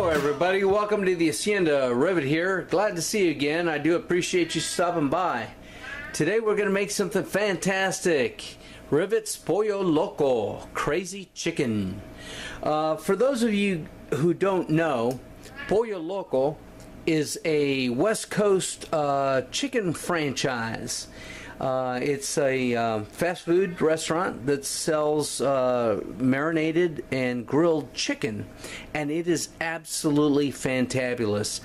Hello everybody, welcome to the Hacienda. Rivet here. Glad to see you again. I do appreciate you stopping by. Today we're going to make something fantastic. Rivet's Pollo Loco, crazy chicken. For those of you who don't know, Pollo Loco is a West Coast chicken franchise. It's a fast food restaurant that sells marinated and grilled chicken, and it is absolutely fantabulous.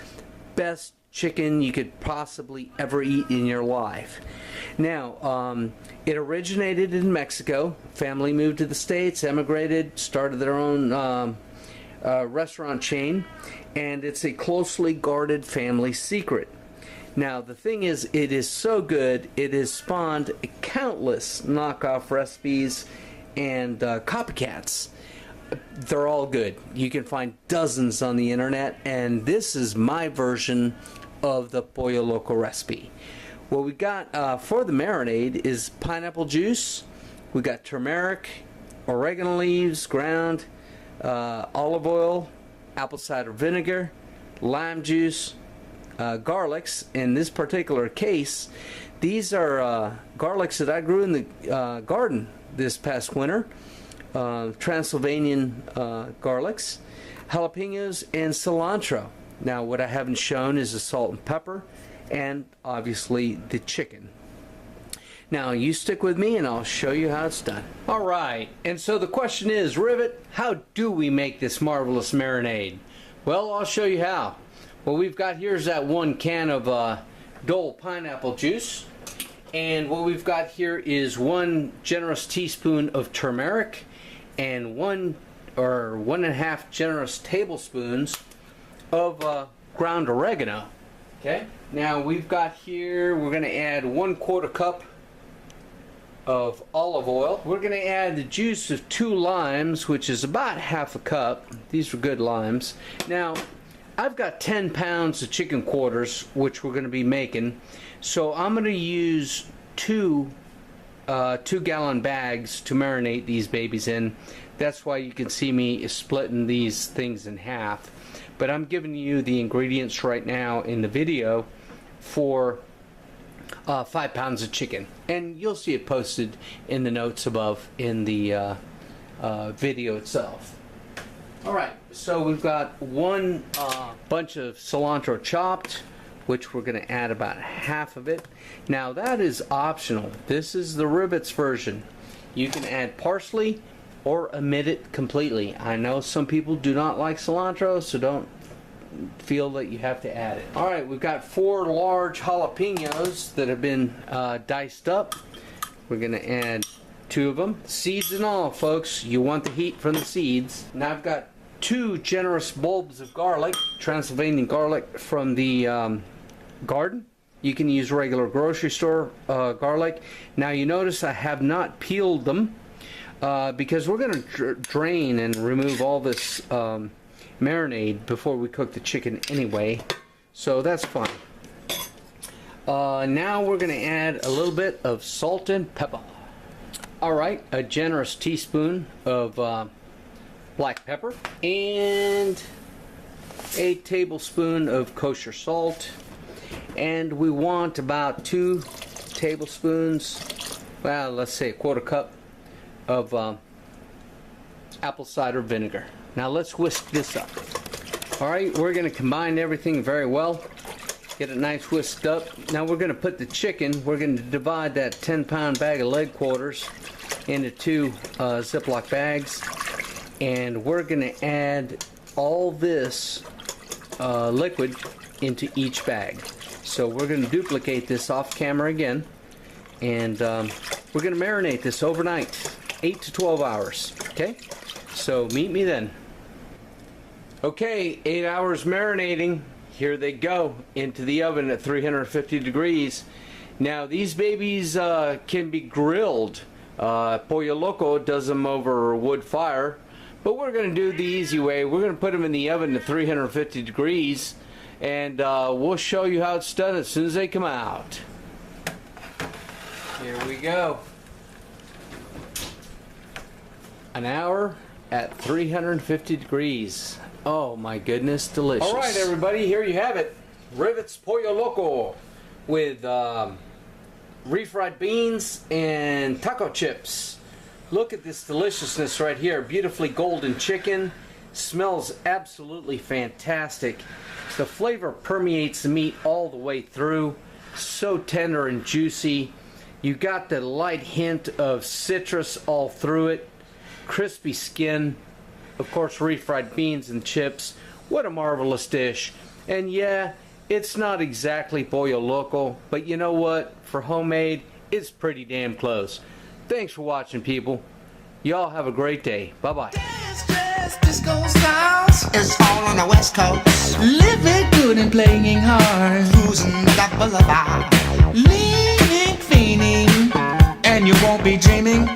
Best chicken you could possibly ever eat in your life. Now, it originated in Mexico. Family moved to the States, emigrated, started their own restaurant chain, and it's a closely guarded family secret. Now the thing is, it is so good, it has spawned countless knockoff recipes and copycats. They're all good. You can find dozens on the internet, and this is my version of the Pollo Loco recipe. What we got for the marinade is pineapple juice, we got turmeric, oregano leaves ground, olive oil, apple cider vinegar, lime juice, garlics. In this particular case, these are garlics that I grew in the garden this past winter. Transylvanian garlics, jalapenos, and cilantro. Now what I haven't shown is the salt and pepper, and obviously the chicken. Now you stick with me and I'll show you how it's done. Alright, and so the question is, Rivet, how do we make this marvelous marinade? Well, I'll show you how. What we've got here is that 1 can of Dole pineapple juice, and what we've got here is 1 generous teaspoon of turmeric and 1 or 1.5 generous tablespoons of ground oregano. Okay, now we've got here, we're going to add 1/4 cup of olive oil. We're going to add the juice of 2 limes, which is about 1/2 cup. These are good limes. Now I've got 10 pounds of chicken quarters, which we're going to be making, so I'm going to use 2 2-gallon bags to marinate these babies in. That's why you can see me splitting these things in half. But I'm giving you the ingredients right now in the video for 5 pounds of chicken, and you'll see it posted in the notes above in the video itself. Alright, so we've got 1 bunch of cilantro chopped, which we're going to add about half of it. Now that is optional. This is the Rivet's version. You can add parsley or omit it completely. I know some people do not like cilantro, so don't feel that you have to add it. Alright, we've got 4 large jalapenos that have been diced up. We're going to add 2 of them, seeds and all, folks. You want the heat from the seeds. Now I've got 2 generous bulbs of garlic, Transylvanian garlic from the garden. You can use regular grocery store garlic. Now you notice I have not peeled them because we're going to drain and remove all this marinade before we cook the chicken anyway, so that's fine. Now we're going to add a little bit of salt and pepper. Alright, a generous teaspoon of black pepper and a tablespoon of kosher salt, and we want about 2 tablespoons, well, let's say 1/4 cup of apple cider vinegar. Now let's whisk this up. Alright, we're going to combine everything very well, get it nice whisked up. Now we're going to put the chicken, we're going to divide that 10-pound bag of leg quarters into 2 Ziploc bags, and we're going to add all this liquid into each bag. So we're going to duplicate this off camera again, and we're going to marinate this overnight, 8 to 12 hours. Okay, so meet me then. Okay, 8 hours marinating. Here they go into the oven at 350 degrees. Now these babies can be grilled. Pollo Loco does them over a wood fire, but we're going to do the easy way. We're going to put them in the oven at 350 degrees, and we'll show you how it's done as soon as they come out. Here we go. An hour at 350 degrees. Oh my goodness, delicious. All right, everybody, here you have it. Rivet's Pollo Loco with refried beans and taco chips. Look at this deliciousness right here. Beautifully golden chicken. Smells absolutely fantastic. The flavor permeates the meat all the way through. So tender and juicy. You got the light hint of citrus all through it. Crispy skin. Of course, refried beans and chips. What a marvelous dish. And yeah, it's not exactly Pollo Loco, but you know what? For homemade, it's pretty damn close. Thanks for watching, people. Y'all have a great day. Bye-bye. Disco styles, it's all on the West Coast. Living good and playing hard. Cruising the boulevard. Leaning, fiending, and you won't be dreaming